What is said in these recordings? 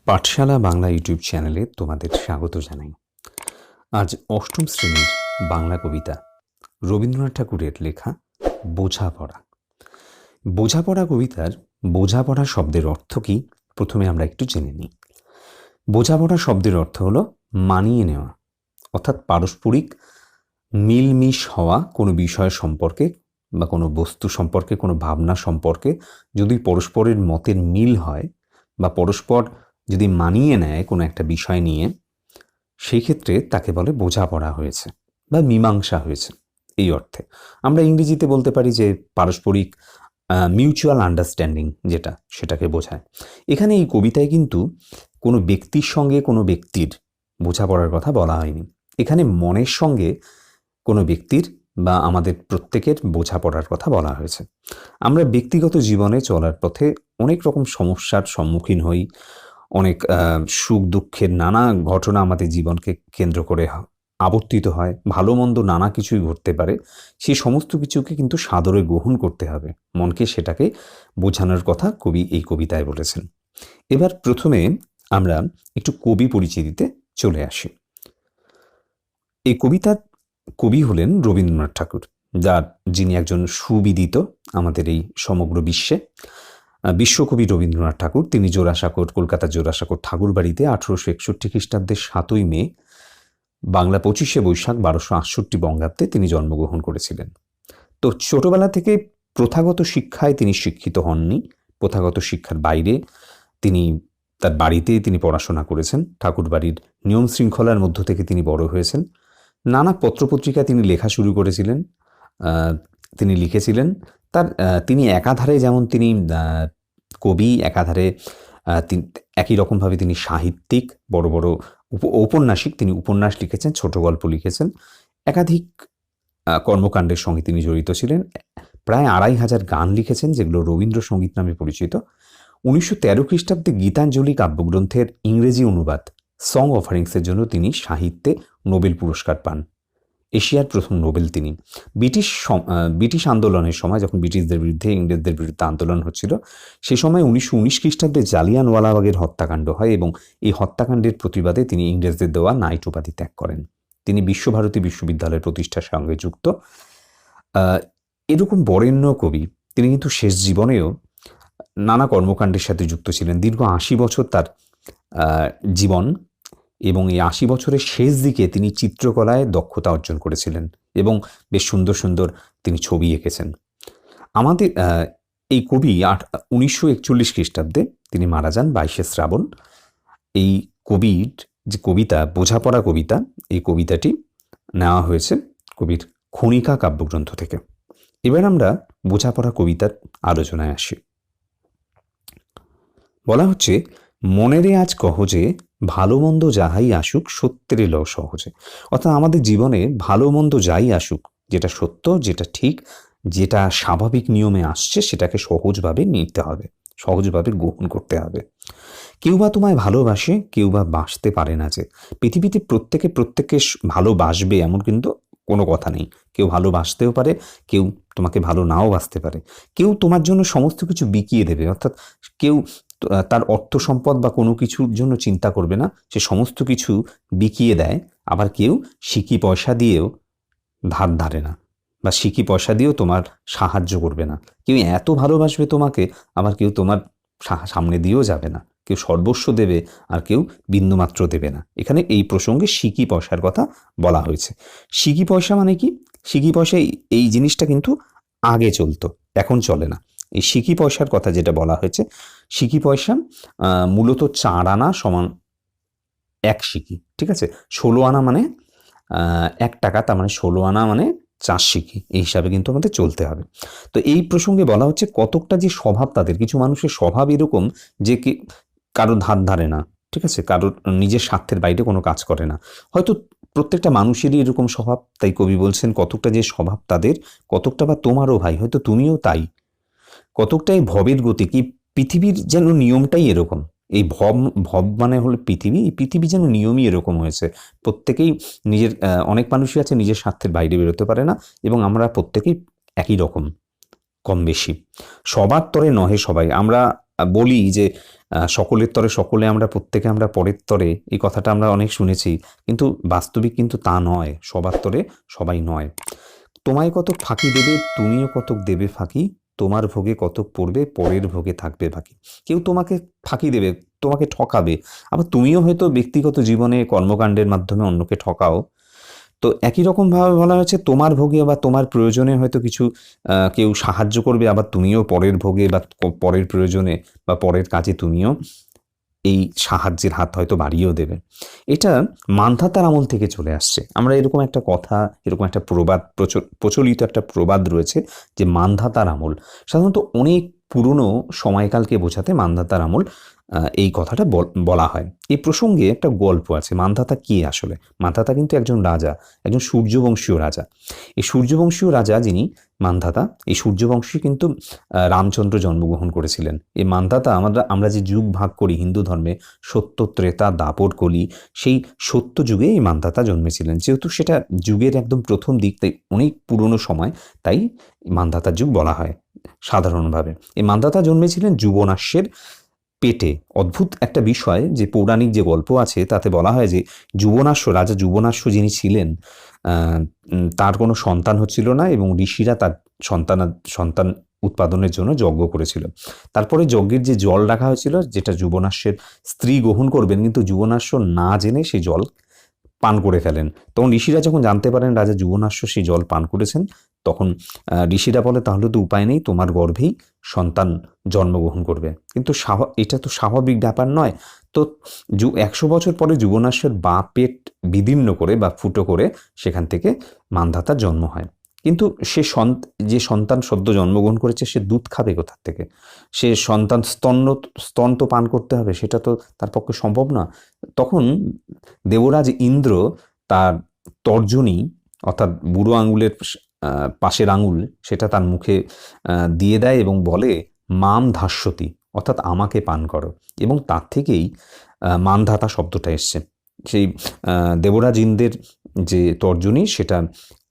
পাঠশালা Bangla YouTube চ্যানেলে তোমাদের স্বাগত জানাই। আজ অষ্টম শ্রেণীর বাংলা কবিতা রবীন্দ্রনাথ ঠাকুরের লেখা বোঝাপড়া। বোঝাপড়া কবিতার বোঝাপড়া শব্দের অর্থ কী প্রথমে আমরা একটু জেনে নিই। বোঝাপড়া শব্দের অর্থ হলো মানিয়ে নেওয়া, অর্থাৎ পারস্পরিক মিলমিশ হওয়া কোনো বিষয় সম্পর্কে বা কোনো বস্তু সম্পর্কে, কোনো ভাবনা সম্পর্কে যদি পরস্পরের মতের মিল হয় বা পরস্পর যদি মানিয়ে নেয় কোনো একটা বিষয় নিয়ে, সেই ক্ষেত্রে তাকে বলে বোঝাপড়া হয়েছে বা মীমাংসা হয়েছে। এই অর্থে আমরা ইংরেজিতে বলতে পারি যে পারস্পরিক মিউচুয়াল আন্ডারস্ট্যান্ডিং, সেটাকে বোঝায়। এখানে এই কবিতায় কিন্তু কোনো ব্যক্তির সঙ্গে কোনো ব্যক্তির বোঝাপড়ার কথা বলা হয়নি। এখানে মনের সঙ্গে কোনো ব্যক্তির বা আমাদের প্রত্যেকের বোঝাপড়ার কথা বলা হয়েছে। আমরা ব্যক্তিগত জীবনে চলার পথে অনেক রকম সমস্যার সম্মুখীন হই, অনেক সুখ দুঃখের নানা ঘটনা আমাদের জীবনকে কেন্দ্র করে আবর্তিত হয়, ভালো মন্দ নানা কিছুই ঘটতে পারে। সেই সমস্ত কিছুকে কিন্তু সাদরে গ্রহণ করতে হবে, মনকে সেটাকে বোঝানোর কথা কবি এই কবিতায় বলেছেন। এবার প্রথমে আমরা একটু কবি পরিচিতিতে চলে আসি। এই কবিতার কবি হলেন রবীন্দ্রনাথ ঠাকুর, যিনি একজন সুবিদিত আমাদের এই সমগ্র বিশ্বে। বিশ্বকবি রবীন্দ্রনাথ ঠাকুর, তিনি জোড়াসাঁকোর, কলকাতার জোড়াসাঁকোর ঠাকুরবাড়িতে 1861 খ্রিস্টাব্দের 7ই মে, বাংলা 25শে বৈশাখ 1268 বঙ্গাব্দে তিনি জন্মগ্রহণ করেছিলেন। তো ছোটবেলা থেকে প্রথাগত শিক্ষায় তিনি শিক্ষিত হননি। প্রথাগত শিক্ষার বাইরে তিনি তার বাড়িতেই তিনি পড়াশোনা করেছেন। ঠাকুরবাড়ির নিয়ম শৃঙ্খলার মধ্য থেকে তিনি বড় হয়েছেন। নানা পত্রপত্রিকায় তিনি লেখা শুরু করেছিলেন, তিনি লিখেছিলেন। তিনি একাধারে যেমন তিনি কবি, একাধারে একই রকমভাবে তিনি সাহিত্যিক, বড় বড় ঔপন্যাসিক, তিনি উপন্যাস লিখেছেন, ছোট গল্প লিখেছেন, একাধিক কর্মকাণ্ডের সঙ্গে তিনি জড়িত ছিলেন। প্রায় 2500 গান লিখেছেন, যেগুলো রবীন্দ্রসঙ্গীত নামে পরিচিত। 1913 খ্রিস্টাব্দে গীতাঞ্জলি কাব্যগ্রন্থের ইংরেজি অনুবাদ সং অফারিংসের জন্য তিনি সাহিত্যে নোবেল পুরস্কার পান। এশিয়ার প্রথম নোবেল তিনি। ব্রিটিশ আন্দোলনের সময়, যখন ব্রিটিশদের বিরুদ্ধে ইংরেজদের বিরুদ্ধে আন্দোলন হচ্ছিল, সে সময় 1919 খ্রিস্টাব্দে জালিয়ানওয়ালাবাগের হত্যাকাণ্ড হয় এবং এই হত্যাকাণ্ডের প্রতিবাদে তিনি ইংরেজদের দেওয়া নাইট উপাধি ত্যাগ করেন। তিনি বিশ্বভারতী বিশ্ববিদ্যালয়ের প্রতিষ্ঠার সঙ্গে যুক্ত। এরকম বরেণ্য কবি তিনি কিন্তু শেষ জীবনেও নানা কর্মকাণ্ডের সাথে যুক্ত ছিলেন। দীর্ঘ 80 বছর তার জীবন, এবং এই 80 বছরের শেষ দিকে তিনি চিত্রকলায় দক্ষতা অর্জন করেছিলেন এবং বেশ সুন্দর সুন্দর তিনি ছবি এঁকেছেন। আমাদের এই কবি 1941 খ্রিস্টাব্দে তিনি মারা যান 22শে শ্রাবণ। এই কবির যে কবিতা বোঝাপড়া কবিতা, এই কবিতাটি নেওয়া হয়েছে কবির খনিকা কাব্যগ্রন্থ থেকে। এবার আমরা বোঝাপড়া কবিতার আলোচনায় আসি। বলা হচ্ছে, মনেরে আজ কহ যে ভালো মন্দ যাহাই আসুক সত্যের লও সহজে। অর্থাৎ আমাদের জীবনে ভালো মন্দ যাই আসুক, যেটা সত্য, যেটা ঠিক, যেটা স্বাভাবিক নিয়মে আসছে, সেটাকে সহজভাবে নিতে হবে, সহজভাবে গ্রহণ করতে হবে। কেউ বা তোমায় ভালোবাসে, কেউ বা বাসতে পারে না। যে পৃথিবীতে প্রত্যেককে ভালোবাসবে এমন কিন্তু কোনো কথা নেই। কেউ ভালোবাসতেও পারে, কেউ তোমাকে ভালো নাও বাসতে পারে। কেউ তোমার জন্য সমস্ত কিছু বিকিয়ে দেবে, অর্থাৎ কেউ তার অর্থ সম্পদ বা কোনো কিছুর জন্য চিন্তা করবে না, সে সমস্ত কিছু বিকিয়ে দেয়। আবার কেউ সিকি পয়সা দিয়েও ধার ধারে না, বা সিকি পয়সা দিয়েও তোমার সাহায্য করবে না। কেউ এত ভালোবাসবে তোমাকে, আবার কেউ তোমার সামনে দিয়েও যাবে না। কেউ সর্বস্ব দেবে, আর কেউ বিন্দুমাত্র দেবে না। এখানে এই প্রসঙ্গে সিকি পয়সার কথা বলা হয়েছে। সিকি পয়সা মানে কি? সিকি পয়সা এই জিনিসটা কিন্তু আগে চলতো, এখন চলে না। এই সিকি পয়সার কথা যেটা বলা হয়েছে, সিকি পয়সা মূলত 4 আনা সমান 1 সিকি, ঠিক আছে? 16 আনা মানে 1 টাকা, তার মানে 16 আনা মানে 4 সিকি, এই হিসাবে কিন্তু আমাদের চলতে হবে। তো এই প্রসঙ্গে বলা হচ্ছে কতকটা যে স্বভাব তাদের, কিছু মানুষের স্বভাব এরকম যে কারো ধার ধারে না, ঠিক আছে, কারোর নিজের স্বার্থের বাইরে কোনো কাজ করে না। হয়তো প্রত্যেকটা মানুষেরই এরকম স্বভাব, তাই কবি বলছেন কতকটা যে স্বভাব তাদের, কতকটা বা তোমারও ভাই, হয়তো তুমিও তাই। কতকটাই ভবের গতি, কি পৃথিবীর যেন নিয়মটাই এরকম। এই ভব মানে হলো পৃথিবী, এই পৃথিবী যেন নিয়মই এরকম হয়েছে। প্রত্যেকেই নিজের, অনেক মানুষই আছে নিজের স্বার্থের বাইরে বেরোতে পারে না, এবং আমরা প্রত্যেকেই একই রকম কম বেশি। সবার তরে নহে সবাই। আমরা বলি যে সকলের তরে সকলে আমরা, প্রত্যেকে আমরা পরের তরে, এই কথাটা আমরা অনেক শুনেছি, কিন্তু বাস্তবিক কিন্তু তা নয়। সবার তরে সবাই নয়। তোমায় কতক ফাঁকি দেবে, তুমিও কতক দেবে ফাঁকি, তোমার ভোগে কতক পড়বে, পরের ভোগে থাকবে বাকি। কেউ তোমাকে ফাঁকি দেবে, তোমাকে ঠকাবে, আবার তুমিও হয়তো ব্যক্তিগত জীবনে কর্মকাণ্ডের মাধ্যমে অন্যকে ঠকাও। তো একই রকমভাবে বলা হয়েছে, তোমার ভোগে বা তোমার প্রয়োজনে হয়তো কিছু কেউ সাহায্য করবে, আবার তুমিও পরের ভোগে বা পরের প্রয়োজনে বা পরের কাজে তুমিও এই সাহায্যের হাত হয়তো বাড়িয়েও দেবে। এটা মান্ধাতার আমল থেকে চলে আসছে। আমরা এরকম একটা কথা, এরকম একটা প্রবাদ, প্রচলিত একটা প্রবাদ রয়েছে যে মান্ধাতার আমল। সাধারণত অনেক পুরনো সময়কালকে বোঝাতে মান্ধাতার আমল এই কথাটা বলা হয়। এই প্রসঙ্গে একটা গল্প আছে। মান্ধাতা কি আসলে? মান্ধাতা কিন্তু একজন রাজা, একজন সূর্যবংশীয় রাজা। এই সূর্যবংশীয় রাজা যিনি মান্ধাতা, এই সূর্যবংশী কিন্তু রামচন্দ্র জন্মগ্রহণ করেছিলেন। এই মান্ধাতা, আমরা যে যুগ ভাগ করি হিন্দু ধর্মে, সত্য, ত্রেতা, দাপর, কলি, সেই সত্য যুগে এই মান্ধাতা জন্মেছিলেন। যেহেতু সেটা যুগের একদম প্রথম দিক, তাই অনেক পুরনো সময়, তাই মান্ধাতার যুগ বলা হয় সাধারণভাবে। এই মান্ধাতা জন্মেছিলেন যুবনাশ্বের পেটে। অদ্ভুত একটা বিষয়, যে পৌরাণিক যে গল্প আছে তাতে বলা হয় যে যুবনাশ্ব, রাজা যুবনাশ্ব যিনি ছিলেন, তার কোনো সন্তান হচ্ছিল না এবং ঋষিরা তার সন্তান উৎপাদনের জন্য যজ্ঞ করেছিল। তারপরে যজ্ঞের যে জল রাখা হয়েছিল, যেটা যুবনাশ্বের স্ত্রী গ্রহণ করবেন, কিন্তু যুবনাশ্ব না জেনে সেই জল পান করে ফেলেন। তখন ঋষিরা যখন জানতে পারেন রাজা যুবনাশ্ব সেই জল পান করেছেন, তখন ঋষিরা বলে, তাহলে তো উপায় নেই, তোমার গর্ভেই সন্তান জন্মগ্রহণ করবে। কিন্তু এটা তো স্বাভাবিক ব্যাপার নয়। তো 100 বছর পরে যুবনাশ্বের পেট বিদীর্ণ করে বা ফুটো করে সেখান থেকে মান্ধাতার জন্ম হয়। কিন্তু যে সন্তান সদ্য জন্মগ্রহণ করেছে, সে দুধ খাবে কোথা থেকে? সে সন্তান স্তন তো পান করতে হবে, সেটা তো তার পক্ষে সম্ভব না। তখন দেবরাজ ইন্দ্র তার তর্জনী, অর্থাৎ বুড়ো আঙুলের পাশের আঙুল, সেটা তার মুখে দিয়ে দেয় এবং বলে, মাম ধাস্যতি, অর্থাৎ আমাকে পান করো। এবং তার থেকেই মানধাতা শব্দটা এসছে। সেই দেবরাজ ইন্দ্রের যে তর্জনী, সেটা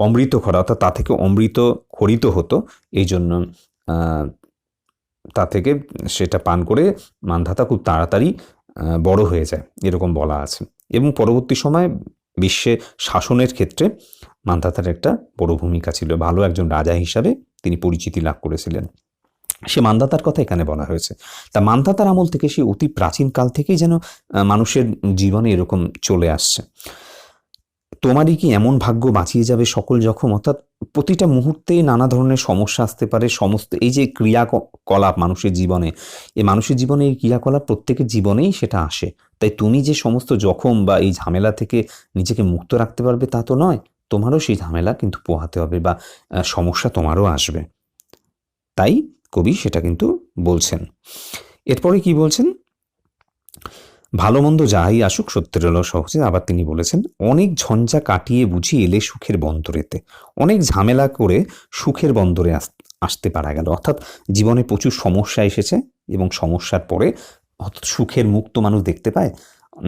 অমৃত খরা, অর্থাৎ তা থেকে অমৃত খরিত হতো, এই জন্য তা থেকে সেটা পান করে মানধাতা খুব তাড়াতাড়ি বড় হয়ে যায়, এরকম বলা আছে। এবং পরবর্তী সময় বিশ্বে শাসনের ক্ষেত্রে মান্ধাতার একটা বড় ভূমিকা ছিল। ভালো একজন রাজা হিসাবে তিনি পরিচিতি লাভ করেছিলেন। সে মান্ধাতার কথা এখানে বলা হয়েছে। তা মান্ধাতার আমল থেকে, সে অতি প্রাচীন কাল থেকেই যেন মানুষের জীবনে এরকম চলে আসছে। তোমারই কি এমন ভাগ্য বাঁচিয়ে যাবে সকল জখম, অর্থাৎ প্রতিটা মুহূর্তেই নানা ধরনের সমস্যা আসতে পারে। সমস্ত এই যে ক্রিয়াকলাপ মানুষের জীবনে, এই মানুষের জীবনে এই ক্রিয়াকলাপ প্রত্যেকের জীবনেই সেটা আসে। তাই তুমি যে সমস্ত জখম বা এই ঝামেলা থেকে নিজেকে মুক্ত রাখতে পারবে তা তো নয়, তোমারও সেই ঝামেলা কিন্তু পোহাতে হবে বা সমস্যা তোমারও আসবে। তাই কবি সেটা কিন্তু বলছেন। এরপরে কি বলছেন? ভালো মন্দ যাই আসুক সত্যের এলো সহজে। আবার তিনি বলেছেন, অনেক ঝঞ্ঝা কাটিয়ে বুঝি এলে সুখের বন্দরেতে। অনেক ঝামেলা করে সুখের বন্দরে আসতে পারা গেল। অর্থাৎ জীবনে প্রচুর সমস্যা এসেছে এবং সমস্যার পরে সুখের মুখ তো মানুষ দেখতে পায়।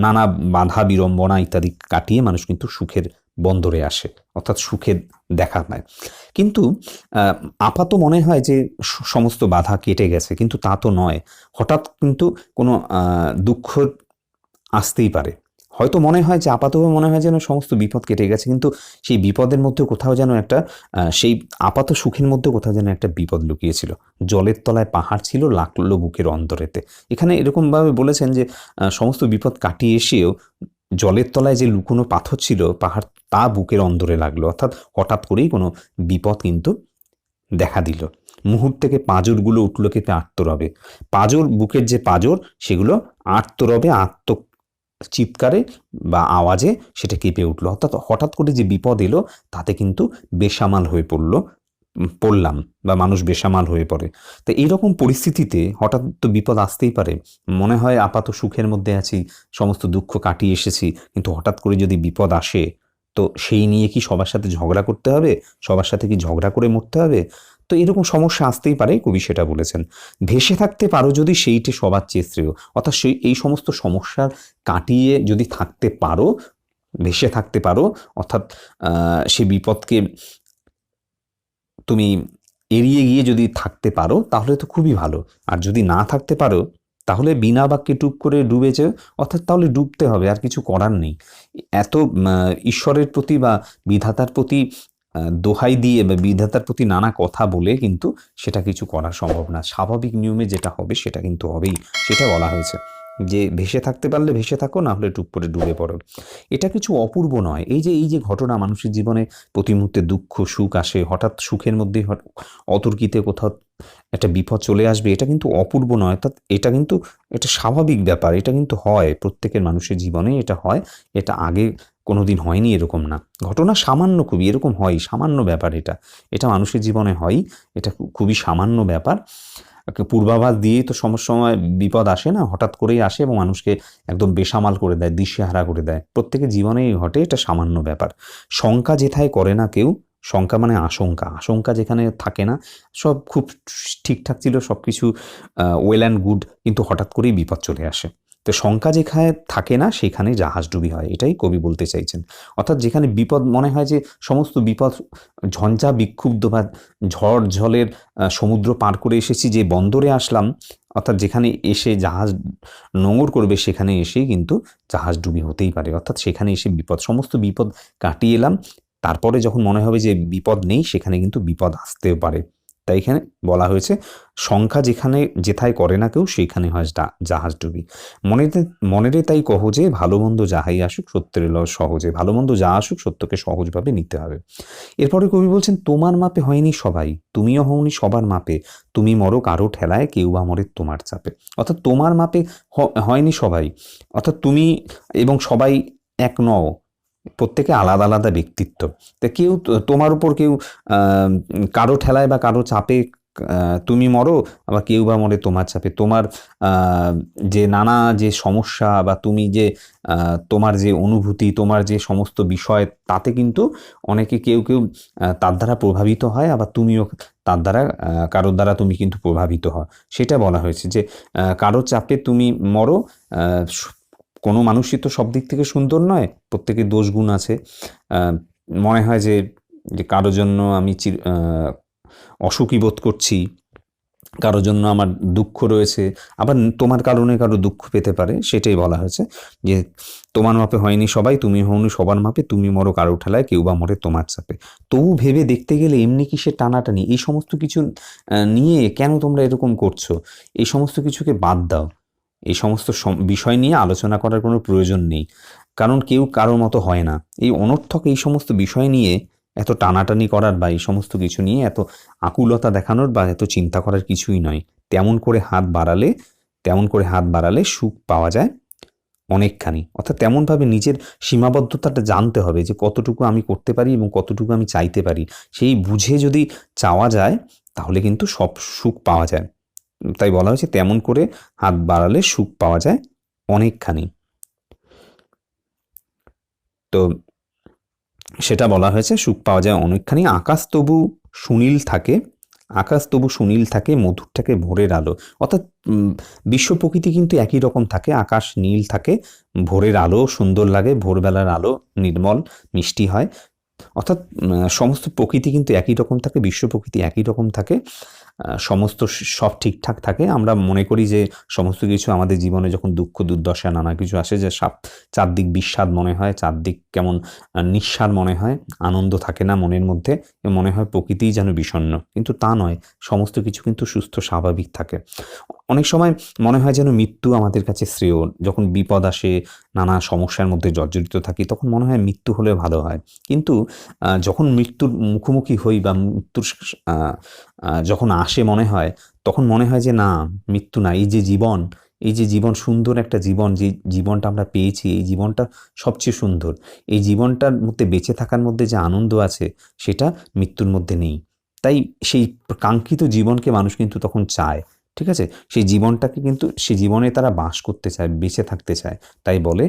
নানা বাধা বিড়ম্বনা ইত্যাদি কাটিয়ে মানুষ কিন্তু সুখের বন্দরে আসে, অর্থাৎ সুখের দেখা পায়। কিন্তু আপাত মনে হয় যে সমস্ত বাধা কেটে গেছে, কিন্তু তা তো নয়। হঠাৎ কিন্তু কোনো দুঃখ আসতেই পারে। হয়তো মনে হয় যে আপাতভাবে মনে হয় যেন সমস্ত বিপদ কেটে গেছে, কিন্তু সেই বিপদের মধ্যে কোথাও যেন একটা সেই আপাত সুখের মধ্যে কোথাও যেন একটা বিপদ লুকিয়েছিল। জলের তলায় পাহাড় ছিল, লাগলো বুকের অন্তরেতে। এখানে এরকমভাবে বলেছেন যে সমস্ত বিপদ কাটিয়ে এসেও জলের তলায় যে লুকোনো পাথর ছিল, পাহাড়, তা বুকের অন্তরে লাগলো। অর্থাৎ হঠাৎ করেই কোনো বিপদ কিন্তু দেখা দিল। মুহূর্ত থেকে পাঁজরগুলো উঠল কেঁপে আর্তরবে। পাঁজর, বুকের যে পাঁজর, সেগুলো আর্তরবে, চিৎকারে বা আওয়াজে সেটা কেঁপে উঠলো। অর্থাৎ হঠাৎ করে যে বিপদ এলো, তাতে কিন্তু বেসামাল হয়ে পড়লাম বা মানুষ বেসামাল হয়ে পড়ে। তো এইরকম পরিস্থিতিতে হঠাৎ তো বিপদ আসতেই পারে। মনে হয় আপাত সুখের মধ্যে আছি, সমস্ত দুঃখ কাটিয়ে এসেছি, কিন্তু হঠাৎ করে যদি বিপদ আসে, তো সেই নিয়ে কি সবার সাথে ঝগড়া করতে হবে? সবার সাথে কি ঝগড়া করে মরতে হবে? তো এরকম সমস্যা আসতেই পারে, কবি সেটা বলেছেন। ভেসে থাকতে পারো যদি, সেইটি সবার চেয়ে শ্রেয়। অর্থাৎ এই সমস্ত সমস্যার কাটিয়ে যদি থাকতে পারো, ভেসে থাকতে পারো, অর্থাৎ সে বিপদকে তুমি এড়িয়ে গিয়ে যদি থাকতে পারো তাহলে তো খুবই ভালো, আর যদি না থাকতে পারো তাহলে বিনা বাক্যে টুপ করে ডুবে যেও, অর্থাৎ তাহলে ডুবতে হবে, আর কিছু করার নেই। এত ঈশ্বরের প্রতি বা বিধাতার প্রতি দোহাই দিয়ে বা বিধাতার প্রতি নানা কথা বলে কিন্তু সেটা কিছু করা সম্ভব না। স্বাভাবিক নিয়মে যেটা হবে সেটা কিন্তু হবেই, সেটা বলা হয়েছে যে ভেসে থাকতে পারলে ভেসে থাকো, না হলে টুপ করে ডুবে পড়ো। এটা কিছু অপূর্ব নয়। এই যে ঘটনা মানুষের জীবনে প্রতি মুহূর্তে দুঃখ সুখ আসে, হঠাৎ সুখের মধ্যে অতর্কিতে কোথাও একটা বিপদ চলে আসবে, এটা কিন্তু অপূর্ব নয়, অর্থাৎ এটা কিন্তু এটা স্বাভাবিক ব্যাপার, এটা কিন্তু হয় প্রত্যেকের মানুষের জীবনে, এটা হয়। এটা আগে কোনোদিন হয়নি এরকম না, ঘটনা সামান্য খুবই, এরকম হয় সামান্য ব্যাপার, এটা এটা মানুষের জীবনে হয়, এটা খুবই সামান্য ব্যাপার। পূর্বাভাস দিয়েই তো সময় বিপদ আসে না, হঠাৎ করেই আসে এবং মানুষকে একদম বেসামাল করে দেয়, দিশেহারা করে দেয়, প্রত্যেকের জীবনেই ঘটে, এটা সামান্য ব্যাপার। শঙ্কা যেথায় করে না কেউ, শঙ্কা মানে আশঙ্কা, আশঙ্কা যেখানে থাকে না, সব খুব ঠিকঠাক ছিল, সব কিছু ওয়েল অ্যান্ড গুড, কিন্তু হঠাৎ করেই বিপদ চলে আসে। তো শঙ্কা যেখানে থাকে না সেখানে জাহাজডুবি হয়, এটাই কবি বলতে চাইছেন। অর্থাৎ যেখানে বিপদ মনে হয় যে সমস্ত বিপদ ঝঞ্ঝা বিক্ষুব্ধ বা ঝড় ঝলের সমুদ্র পার করে এসেছি, যে বন্দরে আসলাম, অর্থাৎ যেখানে এসে জাহাজ নোঙর করবে সেখানে এসেই কিন্তু জাহাজ ডুবি হতেই পারে, অর্থাৎ সেখানে এসে বিপদ, সমস্ত বিপদ কাটিয়ে এলাম, তারপরে যখন মনে হবে যে বিপদ নেই সেখানে কিন্তু বিপদ আসতেও পারে। তাই এখানে বলা হয়েছে সংখ্যা যেথায় করে না কেউ সেইখানে হয় জাহাজ ডুবি। মনেরে তাই কহ যে ভালো মন্দ যাহাই আসুক সত্যের লয় সহজে, ভালো মন্দ যা আসুক সত্যকে সহজভাবে নিতে হবে। এরপরে কবি বলছেন তোমার মাপে হয়নি সবাই, তুমিও হওনি সবার মাপে, তুমি মরো কারো ঠেলায় কেউ বা মরে তোমার চাপে। অর্থাৎ তোমার মাপে হয়নি সবাই, অর্থাৎ তুমি এবং সবাই এক নও, প্রত্যেকে আলাদা আলাদা ব্যক্তিত্ব। তা কেউ তোমার উপর কেউ কারো ঠেলায় বা কারো চাপে তুমি মরো, আবার কেউ বা মরে তোমার চাপে। তোমার যে নানা যে সমস্যা বা তুমি যে তোমার যে অনুভূতি, তোমার যে সমস্ত বিষয়, তাতে কিন্তু অনেকে কেউ কেউ তার দ্বারা প্রভাবিত হয়, আবার তুমিও তার দ্বারা কারোর দ্বারা তুমি কিন্তু প্রভাবিত হও। সেটা বলা হয়েছে যে কারো চাপে তুমি মরো। কোনো মানুষই তো সব দিক থেকে সুন্দর নয়, প্রত্যেকের দোষ গুণ আছে। মনে হয় যে কারোর জন্য আমি অসুখী বোধ করছি, কারোর জন্য আমার দুঃখ রয়েছে, আবার তোমার কারণে কারো দুঃখ পেতে পারে, সেটাই বলা হয়েছে যে তোমার মাপে হয়নি সবাই, তুমি হওনি সবার মাপে, তুমি মরো কারো ঠেলায় কেউ বা মরে তোমার চাপে। তবু ভেবে দেখতে গেলে এমনি কিসের টানাটানি, এই সমস্ত কিছু নিয়ে কেন তোমরা এরকম করছো, এই সমস্ত কিছুকে বাদ দাও, এই সমস্ত বিষয় নিয়ে আলোচনা করার কোনো প্রয়োজন নেই, কারণ কেউ কারোর মতো হয় না। এই অনর্থক এই সমস্ত বিষয় নিয়ে এত টানাটানি করার বা এই সমস্ত কিছু নিয়ে এত আকুলতা দেখানোর বা এত চিন্তা করার কিছুই নয়। তেমন করে হাত বাড়ালে সুখ পাওয়া যায় অনেকখানি, অর্থাৎ তেমনভাবে নিজের সীমাবদ্ধতাটা জানতে হবে যে কতটুকু আমি করতে পারি এবং কতটুকু আমি চাইতে পারি, সেই বুঝে যদি চাওয়া যায় তাহলে কিন্তু সব সুখ পাওয়া যায়। তাই বলা হয়েছে তেমন করে হাত বাড়ালে সুখ পাওয়া যায় অনেকখানি। তো সেটা বলা হয়েছে সুখ পাওয়া যায় অনেকখানি। আকাশ তবু সুনীল থাকে মধুর থাকে ভোরের আলো। অর্থাৎ বিশ্ব প্রকৃতি কিন্তু একই রকম থাকে, আকাশ নীল থাকে, ভোরের আলো সুন্দর লাগে, ভোরবেলার আলো নির্মল মিষ্টি হয়, অর্থাৎ সমস্ত প্রকৃতি কিন্তু একই রকম থাকে, বিশ্ব প্রকৃতি একই রকম থাকে, সমস্ত সব ঠিকঠাক থাকে। আমরা মনে করি যে সমস্ত কিছু আমাদের জীবনে যখন দুঃখ দুর্দশা নানা কিছু আসে যে চারদিক বিস্বাদ মনে হয়, চারদিক কেমন নিঃস্বাদ মনে হয়, আনন্দ থাকে না মনের মধ্যে, মনে হয় প্রকৃতিই যেন বিষণ্ণ, কিন্তু তা নয়, সমস্ত কিছু কিন্তু সুস্থ স্বাভাবিক থাকে। অনেক সময় মনে হয় যেন মৃত্যু আমাদের কাছে শ্রেয়, যখন বিপদ আসে নানা সমস্যার মধ্যে জর্জরিত থাকি তখন মনে হয় মৃত্যু হলে ভালো হয়, কিন্তু যখন মৃত্যুর মুখোমুখি হই বা মৃত্যুর যখন আসে মনে হয়, তখন মনে হয় যে না, মৃত্যু না, এই যে জীবন সুন্দর একটা জীবন, যে জীবনটা আমরা পেয়েছি, এই জীবনটা সবচেয়ে সুন্দর, এই জীবনটার মধ্যে বেঁচে থাকার মধ্যে যে আনন্দ আছে সেটা মৃত্যুর মধ্যে নেই। তাই সেই কাঙ্ক্ষিত জীবনকে মানুষ কিন্তু তখন চায়, ঠিক আছে, সেই জীবনটাকে কিন্তু সেই জীবনে তারা বাস করতে চায়, বেঁচে থাকতে চায়। তাই বলে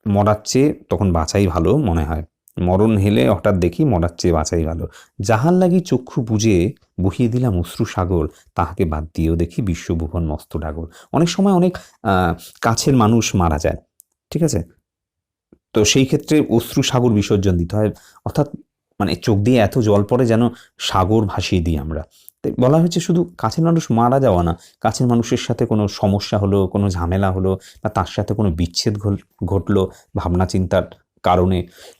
মরার চেয়ে তখন বাঁচাই ভালো মনে হয়, মরণ হেলে হঠাৎ দেখি মরার চেয়ে বাঁচাই ভালো। যাহার লাগি চক্ষু বুঝে বহিয়ে দিলাম অশ্রু সাগর, তাহাকে বাদ দিয়েও দেখি বিশ্বভুবন মস্ত ডাগর। অনেক সময় অনেক কাছের মানুষ মারা যায়, ঠিক আছে, তো সেই ক্ষেত্রে অশ্রু সাগর বিসর্জন দিতে হয়, অর্থাৎ মানে চোখ দিয়ে এত জল পড়ে যেন সাগর ভাসিয়ে দিই আমরা। তাই বলা হয়েছে শুধু কাছের মানুষ মারা যাওয়া না, কাছের মানুষের সাথে কোনো সমস্যা হলো, কোনো ঝামেলা হলো, বা তার সাথে কোনো বিচ্ছেদ ঘটলো ভাবনা চিন্তার কারণে,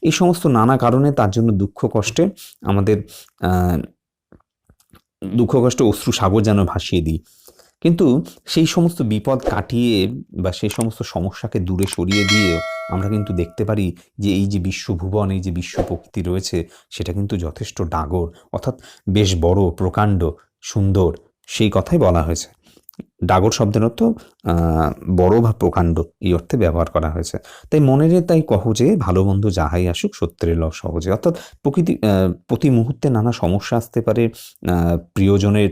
এই সমস্ত নানা কারণে তার জন্য দুঃখ কষ্টে আমাদের দুঃখ কষ্টে অশ্রু সাগর যেন ভাসিয়ে দিই। কিন্তু সেই সমস্ত বিপদ কাটিয়ে বা সেই সমস্ত সমস্যাকে দূরে সরিয়ে দিয়ে আমরা কিন্তু দেখতে পারি যে এই যে বিশ্বভুবন, এই যে বিশ্ব প্রকৃতি রয়েছে, সেটা কিন্তু যথেষ্ট ডাগর, অর্থাৎ বেশ বড়, প্রকাণ্ড, সুন্দর, সেই কথাই বলা হয়েছে। ডাগর শব্দের অর্থ বড় বা প্রকাণ্ড, এই অর্থে ব্যবহার করা হয়েছে। তাই মনেরে তাই কহ যে ভালো মন্দ যাহাই আসুক সত্যের লয় সহজে, অর্থাৎ প্রকৃতি প্রতি মুহূর্তে নানা সমস্যা আসতে পারে, প্রিয়জনের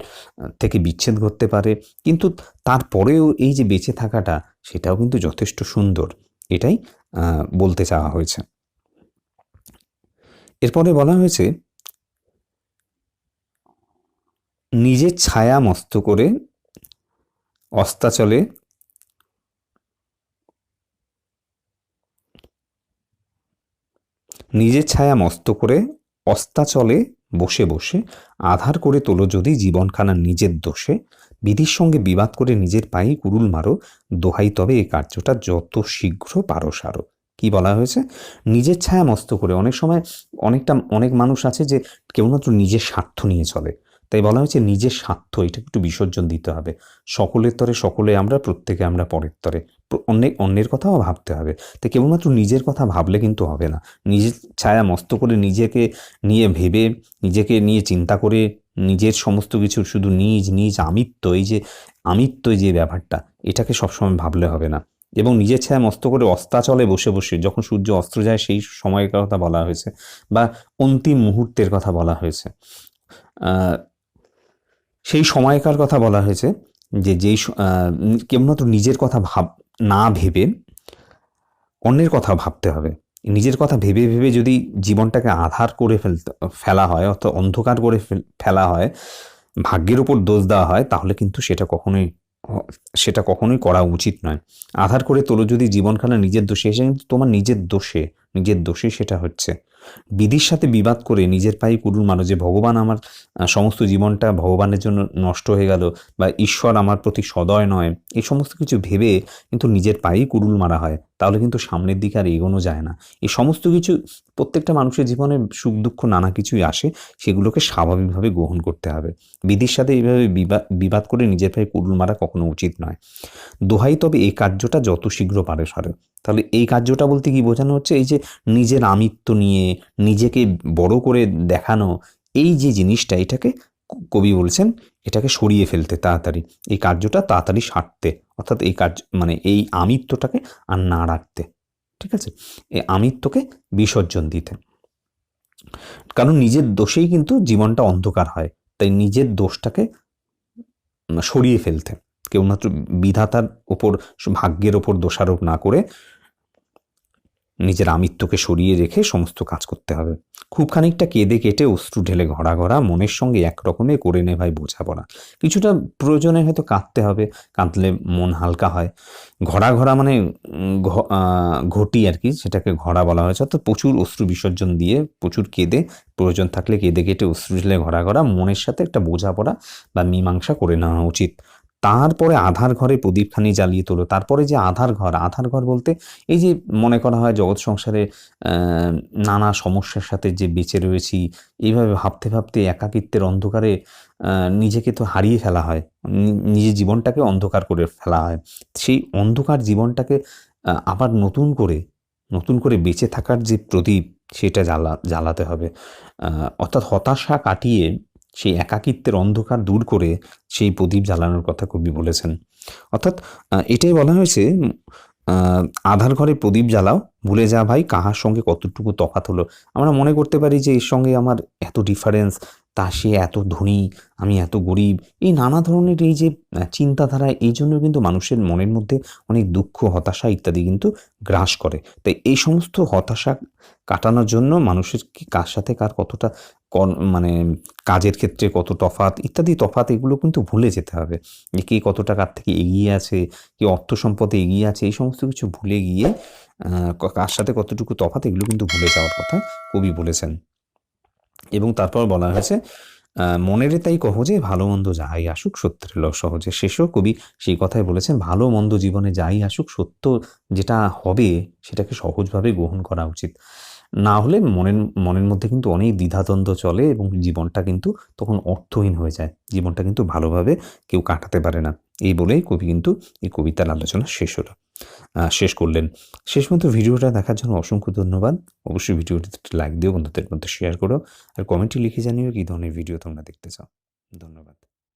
থেকে বিচ্ছেদ ঘটতে পারে, কিন্তু তারপরেও এই যে বেঁচে থাকাটা, সেটাও কিন্তু যথেষ্ট সুন্দর, এটাই বলতে চাওয়া হয়েছে। এরপরে বলা হয়েছে নিজের ছায়া মস্ত করে অস্তাচলে নিজের ছায়া মস্ত করে অস্তাচলে বসে বসে আধার করে তোলো যদি জীবনখানা নিজের দোষে, বিধির সঙ্গে বিবাদ করে নিজের পায়ে কুড়ুল মারো, দোহাই তবে এই কার্যটা যত শীঘ্র পারো সারো। কি বলা হয়েছে? নিজের ছায়া মস্ত করে। অনেক সময় অনেক মানুষ আছে যে কেবলমাত্র নিজের স্বার্থ নিয়ে চলে, তাই বলা হয়েছে নিজের স্বার্থ এটা একটু বিসর্জন দিতে হবে। সকলের তরে সকলে আমরা, প্রত্যেকে আমরা পরের তরে, অন্যের কথাও ভাবতে হবে। তাই কেবলমাত্র নিজের কথা ভাবলে কিন্তু হবে না। নিজের ছায়া মস্ত করে নিজেকে নিয়ে ভেবে, নিজেকে নিয়ে চিন্তা করে, নিজের সমস্ত কিছু শুধু নিজ আমিত্ব, এই যে আমিত্ব যে ব্যাপারটা, এটাকে সবসময় ভাবলে হবে না। এবং নিজের ছায়া মস্ত করে অস্তাচলে বসে বসে, যখন সূর্য অস্ত যায় সেই সময়ের কথা বলা হয়েছে, বা অন্তিম মুহূর্তের কথা বলা হয়েছে, সেই সময়কার কথা বলা হয়েছে যে কেবলমাত্র নিজের কথা না ভেবে অন্যের কথা ভাবতে হবে। নিজের কথা ভেবে ভেবে যদি জীবনটাকে আধার করে ফেলা হয়, অর্থাৎ অন্ধকার করে ফেলা হয়, ভাগ্যের ওপর দোষ দেওয়া হয়, তাহলে কিন্তু সেটা কখনোই করা উচিত নয়। আধার করে তোলো যদি জীবনখানা নিজের দোষে, এসে কিন্তু তোমার নিজের দোষে সেটা হচ্ছে। বিধির সাথে বিবাদ করে নিজের পায়ে কুড়ুল মারো, যে ভগবান আমার সমস্ত জীবনটা ভগবানের জন্য নষ্ট হয়ে গেল, বা ঈশ্বর আমার প্রতি সদয় নয়, এই সমস্ত কিছু ভেবে কিন্তু নিজের পায়েই কুড়ুল মারা হয়, তাহলে কিন্তু সামনের দিকে আর এগোনো যায় না। এই সমস্ত কিছু, প্রত্যেকটা মানুষের জীবনে সুখ দুঃখ নানা কিছুই আসে, সেগুলোকে স্বাভাবিকভাবে গ্রহণ করতে হবে। বিধির সাথে এইভাবে বিবাদ করে নিজের পায়ে কুড়ুল মারা কখনো উচিত নয়। দোহাই তবে এই কার্যটা যত শীঘ্র পারে সারে। তাহলে এই কার্যটা বলতে কি বোঝানো হচ্ছে? এই যে নিজের আমিত্ব নিয়ে নিজেকে বড় করে দেখানো, এই যে জিনিসটা, এটাকে কবি বলছেন এটাকে সরিয়ে ফেলতে, তাড়াতাড়ি এই কার্যটা তাড়াতাড়ি সারতে, অর্থাৎ এই কার্য মানে এই আমিত্বটাকে আর না রাখতে, ঠিক আছে, এই আমিত্বকে বিসর্জন দিতে। কারণ নিজের দোষেই কিন্তু জীবনটা অন্ধকার হয়, তাই নিজের দোষটাকে সরিয়ে ফেলতে, কেবলমাত্র বিধাতার ওপর, ভাগ্যের ওপর দোষারোপ না করে নিজের আমিত্বকে সরিয়ে রেখে সমস্ত কাজ করতে হবে। খুব খানিকটা কেঁদে কেটে অশ্রু ঢেলে ঘরা ঘরা মনের সঙ্গে একরকমে করে নে ভাই বোঝাপড়া। কিছুটা প্রয়োজনে হয়তো কাঁদতে হবে, কাঁদলে মন হালকা হয়। ঘরা ঘরা মানে ঘটি আর কি, সেটাকে ঘরা বলা হয়েছে, অর্থাৎ প্রচুর অশ্রু বিসর্জন দিয়ে, প্রচুর কেঁদে, প্রয়োজন থাকলে কেঁদে কেটে অশ্রু ঢেলে ঘরা ঘরা মনের সাথে একটা বোঝাপড়া বা মীমাংসা করে নেওয়া উচিত। তারপরে আধার ঘরে প্রদীপখানি জ্বালিয়ে তোলো। তারপরে যে আধার ঘর বলতে এই যে মনে করা হয় জগৎ সংসারে নানা সমস্যার সাথে যে বেঁচে রয়েছি, এইভাবে ভাবতে ভাবতে একাকিত্বের অন্ধকারে নিজেকে তো হারিয়ে ফেলা হয়, নিজের জীবনটাকে অন্ধকার করে ফেলা হয়। সেই অন্ধকার জীবনটাকে আবার নতুন করে বেঁচে থাকার যে প্রদীপ, সেটা জ্বালাতে হবে। অর্থাৎ হতাশা কাটিয়ে সেই একাকিত্বের অন্ধকার দূর করে সেই প্রদীপ জ্বালানোর কথা কবি বলেছেন। অর্থাৎ এটাই বলা হয়েছে, আধার ঘরে প্রদীপ জ্বালাও, ভুলে যা ভাই কাহার সঙ্গে কতটুকু তফাৎ হলো। আমরা মনে করতে পারি যে এর সঙ্গে আমার এত ডিফারেন্স, তা সে এত ধনী, আমি এত গরিব, এই নানা ধরনের এই যে চিন্তাধারা, এই জন্য কিন্তু মানুষের মনের মধ্যে অনেক দুঃখ, হতাশা ইত্যাদি কিন্তু গ্রাস করে। তাই এই সমস্ত হতাশা কাটানোর জন্য মানুষের কার সাথে কার কতটা মানে কাজের ক্ষেত্রে কত তফাৎ ইত্যাদি তফাৎ, এগুলো কিন্তু ভুলে যেতে হবে। যে কে কত টাকার থেকে এগিয়ে আছে, কে অর্থ সম্পদে এগিয়ে আছে, এই সমস্ত কিছু ভুলে গিয়ে কার সাথে কতটুকু তফাৎ, এগুলো কিন্তু ভুলে যাওয়ার কথা কবি বলেছেন। এবং তারপর বলা হয়েছে মনেরে তাই কহ যে ভালো মন্দ যাই আসুক সত্যের সহজে। শেষেও কবি সেই কথাই বলেছেন, ভালো মন্দ জীবনে যাই আসুক সত্য যেটা হবে সেটাকে সহজভাবে গ্রহণ করা উচিত। না হলে মনের মধ্যে কিন্তু অনেক দ্বিধাদ্বন্দ্ব চলে এবং জীবনটা কিন্তু তখন অর্থহীন হয়ে যায়। জীবনটা কিন্তু ভালোভাবে কেউ কাটাতে পারে না। এই বলেই কবি কিন্তু এই কবিতার আলোচনা শেষ করলেন। শেষ পর্যন্ত ভিডিওটা দেখার জন্য অসংখ্য ধন্যবাদ। অবশ্যই ভিডিওটিতে একটা লাইক দিও, বন্ধুদের মধ্যে শেয়ার করো, আর কমেন্টে লিখে জানিও কী ধরনের ভিডিও তোমরা দেখতে চাও। ধন্যবাদ।